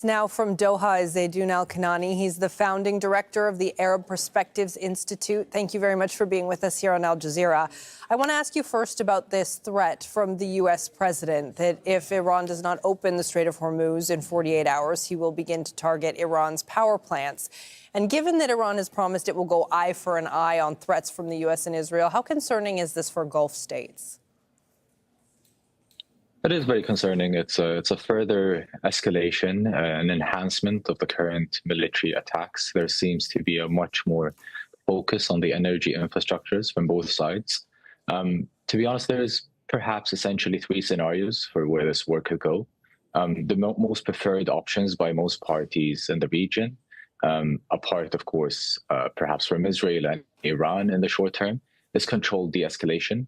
Now from Doha is Zeidon Alkinani. He's the founding director of the Arab Perspectives Institute. Thank you very much for being with us here on Al Jazeera. I want to ask you first about this threat from the U.S. president that if Iran does not open the Strait of Hormuz in 48 hours, he will begin to target Iran's power plants. And given that Iran has promised it will go eye for an eye on threats from the U.S. and Israel, how concerning is this for Gulf states? It is very concerning. It's a further escalation, an enhancement of the current military attacks. There seems to be a much more focus on the energy infrastructures from both sides. To be honest, there's perhaps essentially three scenarios for where this war could go. The most preferred options by most parties in the region, apart, of course, perhaps from Israel and Iran in the short term, is controlled de-escalation.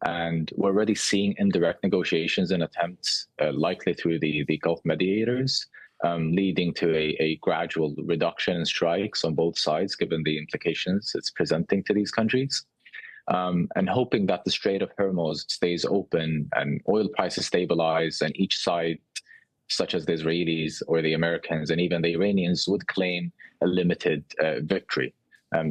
And we're already seeing indirect negotiations and attempts, likely through the Gulf mediators, leading to a gradual reduction in strikes on both sides, given the implications it's presenting to these countries. And hoping that the Strait of Hormuz stays open and oil prices stabilize, and each side, such as the Israelis or the Americans and even the Iranians, would claim a limited victory.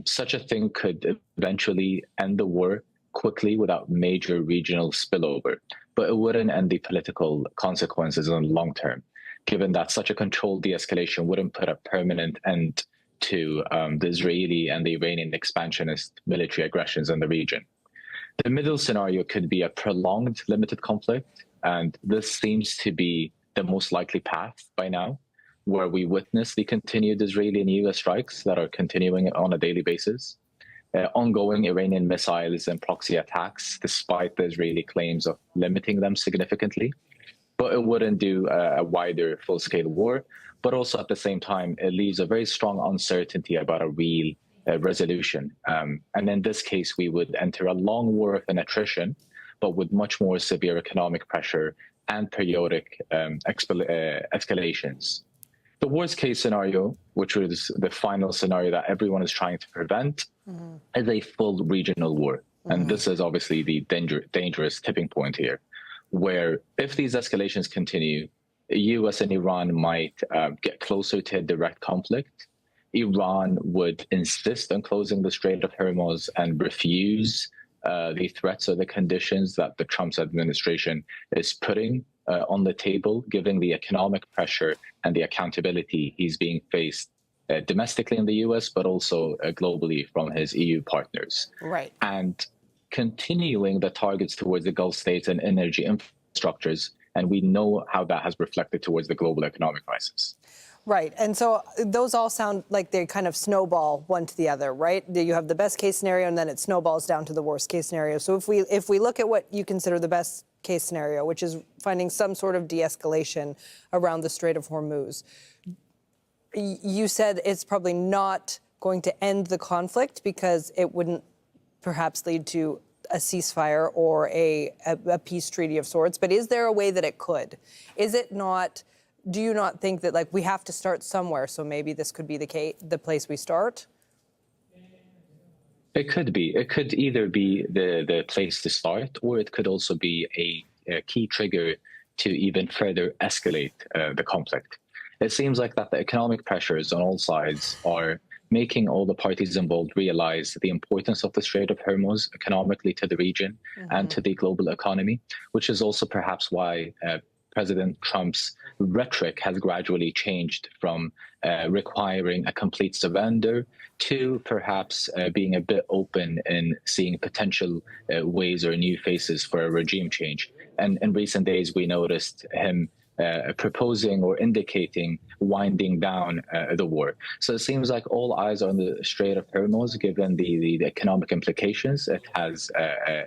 Such a thing could eventually end the war quickly without major regional spillover, but it wouldn't end the political consequences in the long term, given that such a controlled de-escalation wouldn't put a permanent end to the Israeli and the Iranian expansionist military aggressions in the region. The middle scenario could be a prolonged limited conflict, and this seems to be the most likely path by now, where we witness the continued Israeli and US strikes that are continuing on a daily basis. Ongoing Iranian missiles and proxy attacks, despite the Israeli claims of limiting them significantly. But it wouldn't do a wider full-scale war. But also at the same time, it leaves a very strong uncertainty about a real resolution. And in this case, we would enter a long war of attrition, but with much more severe economic pressure and periodic escalations. The worst case scenario, which was the final scenario that everyone is trying to prevent, is a full regional war. And this is obviously the dangerous tipping point here, where if these escalations continue, the US and Iran might get closer to a direct conflict. Iran would insist on closing the Strait of Hormuz and refuse the threats or the conditions that the Trump administration is putting on the table, given the economic pressure and the accountability he's being faced domestically in the US, but also globally from his EU partners. Right. And continuing the targets towards the Gulf states and energy infrastructures. And we know how that has reflected towards the global economic crisis. Right. And so those all sound like they kind of snowball one to the other, right? You have the best case scenario and then it snowballs down to the worst case scenario. So if we look at what you consider the best case scenario, which is finding some sort of de-escalation around the Strait of Hormuz, you said it's probably not going to end the conflict because it wouldn't perhaps lead to a ceasefire or a peace treaty of sorts. But is there a way that it could? Is it not? Do you not think that, like, we have to start somewhere? So maybe this could be the place we start? It could be. It could either be the place to start, or it could also be a key trigger to even further escalate the conflict. It seems like that the economic pressures on all sides are making all the parties involved realize the importance of the Strait of Hormuz economically to the region and to the global economy, which is also perhaps why President Trump's rhetoric has gradually changed from requiring a complete surrender to perhaps being a bit open in seeing potential ways or new faces for a regime change. And in recent days, we noticed him proposing or indicating winding down the war. So it seems like all eyes are on the Strait of Hormuz, given the economic implications it has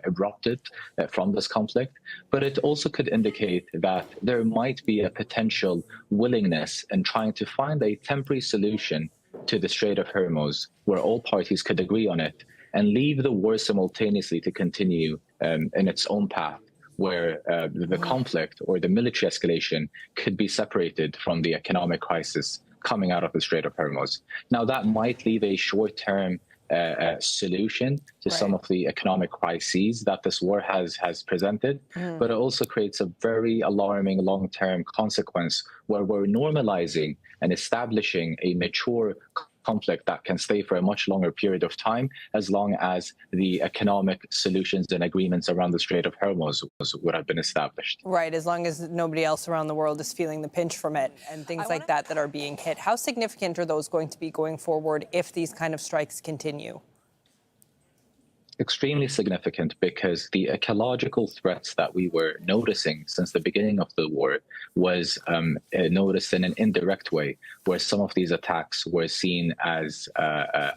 erupted from this conflict. But it also could indicate that there might be a potential willingness in trying to find a temporary solution to the Strait of Hormuz, where all parties could agree on it and leave the war simultaneously to continue in its own path, where the conflict or the military escalation could be separated from the economic crisis coming out of the Strait of Hormuz. Now, that might leave a short-term solution to some of the economic crises that this war has presented, but it also creates a very alarming long-term consequence where we're normalizing and establishing a mature conflict that can stay for a much longer period of time, as long as the economic solutions and agreements around the Strait of Hormuz would have been established. Right, as long as nobody else around the world is feeling the pinch from it and things like that are being hit. How significant are those going to be going forward if these kind of strikes continue? Extremely significant, because the ecological threats that we were noticing since the beginning of the war was noticed in an indirect way, where some of these attacks were seen as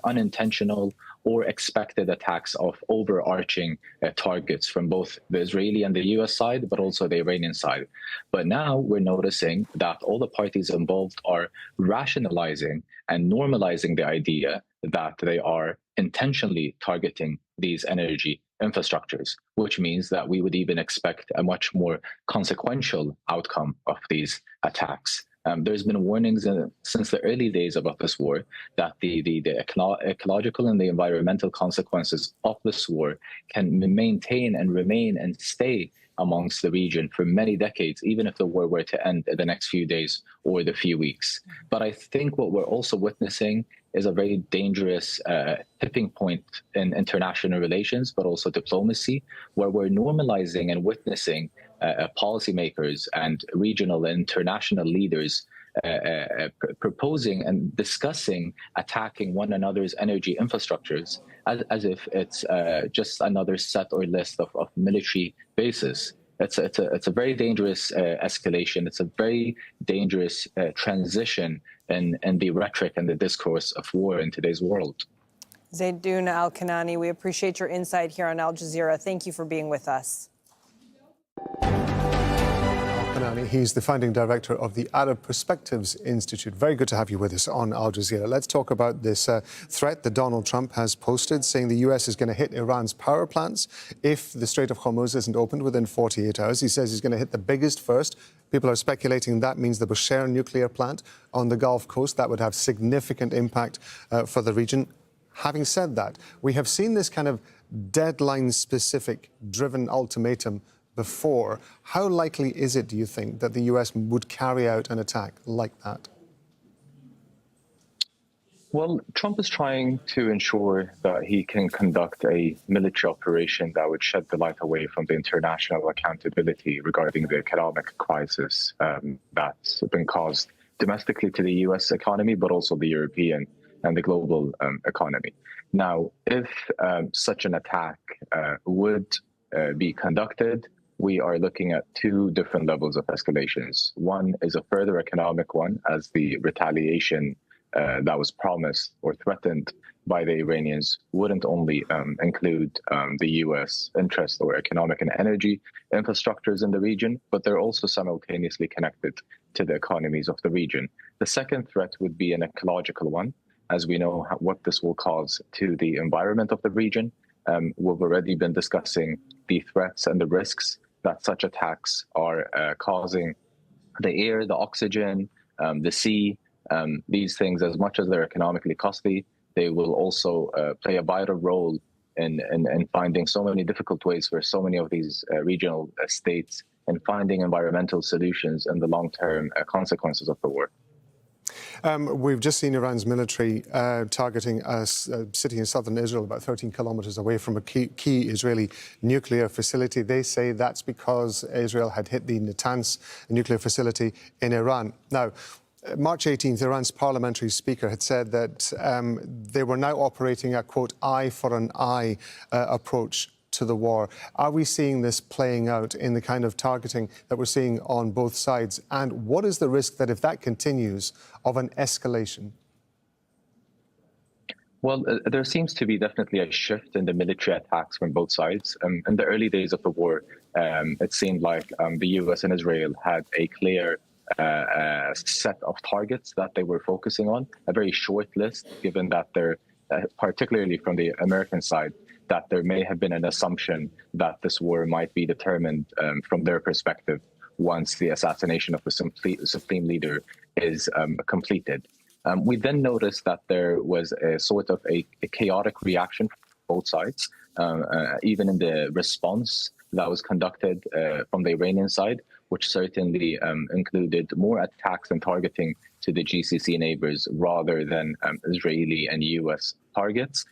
unintentional or expected attacks of overarching targets from both the Israeli and the US side, but also the Iranian side. But now we're noticing that all the parties involved are rationalizing and normalizing the idea that they are intentionally targeting these energy infrastructures, which means that we would even expect a much more consequential outcome of these attacks. There's been warnings since the early days about this war that the ecological and the environmental consequences of this war can maintain and remain and stay amongst the region for many decades, even if the war were to end in the next few days or the few weeks. But I think what we're also witnessing is a very dangerous tipping point in international relations, but also diplomacy, where we're normalizing and witnessing policymakers and regional and international leaders proposing and discussing attacking one another's energy infrastructures as if it's just another set or list of military bases. It's a very dangerous escalation. It's a very dangerous transition in the rhetoric and the discourse of war in today's world. Zeidon Alkinani, we appreciate your insight here on Al Jazeera. Thank you for being with us. He's the founding director of the Arab Perspectives Institute. Very good to have you with us on Al Jazeera. Let's talk about this threat that Donald Trump has posted, saying the U.S. is going to hit Iran's power plants if the Strait of Hormuz isn't opened within 48 hours. He says he's going to hit the biggest first. People are speculating that means the Bushehr nuclear plant on the Gulf Coast. That would have significant impact for the region. Having said that, we have seen this kind of deadline-specific driven ultimatum before. How likely is it, do you think, that the US would carry out an attack like that? Well, Trump is trying to ensure that he can conduct a military operation that would shed the light away from the international accountability regarding the economic crisis that's been caused domestically to the US economy, but also the European and the global economy. Now, if such an attack would be conducted, we are looking at two different levels of escalations. One is a further economic one, as the retaliation that was promised or threatened by the Iranians wouldn't only include the U.S. interest or economic and energy infrastructures in the region, but they're also simultaneously connected to the economies of the region. The second threat would be an ecological one, as we know what this will cause to the environment of the region. We've already been discussing the threats and the risks that such attacks are causing the air, the oxygen, the sea. These things, as much as they're economically costly, they will also play a vital role in finding so many difficult ways for so many of these regional states in finding environmental solutions and the long-term consequences of the war. We've just seen Iran's military targeting a city in southern Israel, about 13 kilometers away from a key Israeli nuclear facility. They say that's because Israel had hit the Natanz nuclear facility in Iran. Now, March 18th, Iran's parliamentary speaker had said that they were now operating a, quote, eye for an eye approach to the war. Are we seeing this playing out in the kind of targeting that we're seeing on both sides? And what is the risk that if that continues of an escalation? Well, there seems to be definitely a shift in the military attacks from both sides. In the early days of the war, it seemed like the US and Israel had a clear set of targets that they were focusing on, a very short list, given that they're, particularly from the American side, that there may have been an assumption that this war might be determined from their perspective once the assassination of the supreme leader is completed. We then noticed that there was a sort of a chaotic reaction from both sides, even in the response that was conducted from the Iranian side, which certainly included more attacks and targeting to the GCC neighbors rather than Israeli and US targets.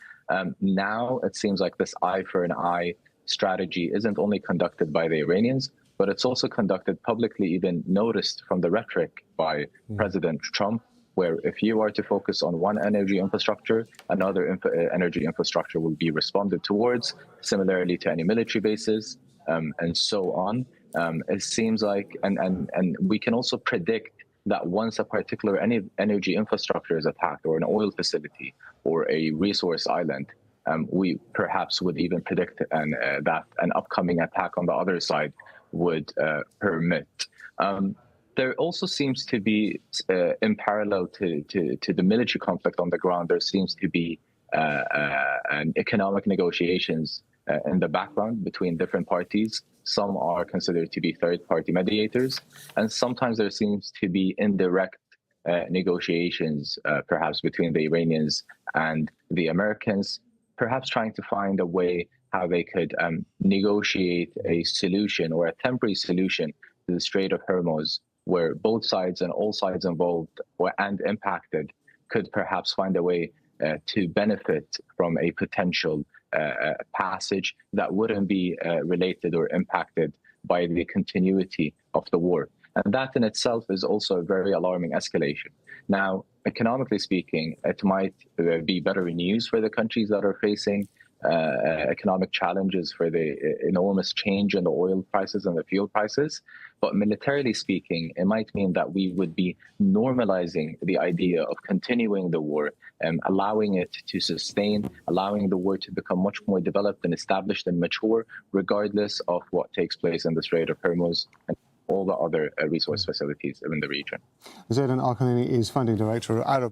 Now it seems like this eye for an eye strategy isn't only conducted by the Iranians, but it's also conducted publicly, even noticed from the rhetoric by President Trump, where if you are to focus on one energy infrastructure, another energy infrastructure will be responded towards, similarly to any military bases, and so on. It seems like, and we can also predict that once a particular energy infrastructure is attacked, or an oil facility, or a resource island, we perhaps would even predict that an upcoming attack on the other side would permit. There also seems to be, in parallel to the military conflict on the ground, there seems to be an economic negotiations in the background between different parties. Some are considered to be third-party mediators, and sometimes there seems to be indirect negotiations, perhaps between the Iranians and the Americans, perhaps trying to find a way how they could negotiate a solution or a temporary solution to the Strait of Hormuz, where both sides and all sides involved and impacted could perhaps find a way to benefit from a potential passage that wouldn't be related or impacted by the continuity of the war. And that in itself is also a very alarming escalation. Now, economically speaking, it might be better news for the countries that are facing economic challenges for the enormous change in the oil prices and the fuel prices. But militarily speaking, it might mean that we would be normalizing the idea of continuing the war and allowing it to sustain, allowing the war to become much more developed and established and mature, regardless of what takes place in the Strait of Hormuz and all the other resource facilities in the region. Zeidon Alkinani is founding director of Arab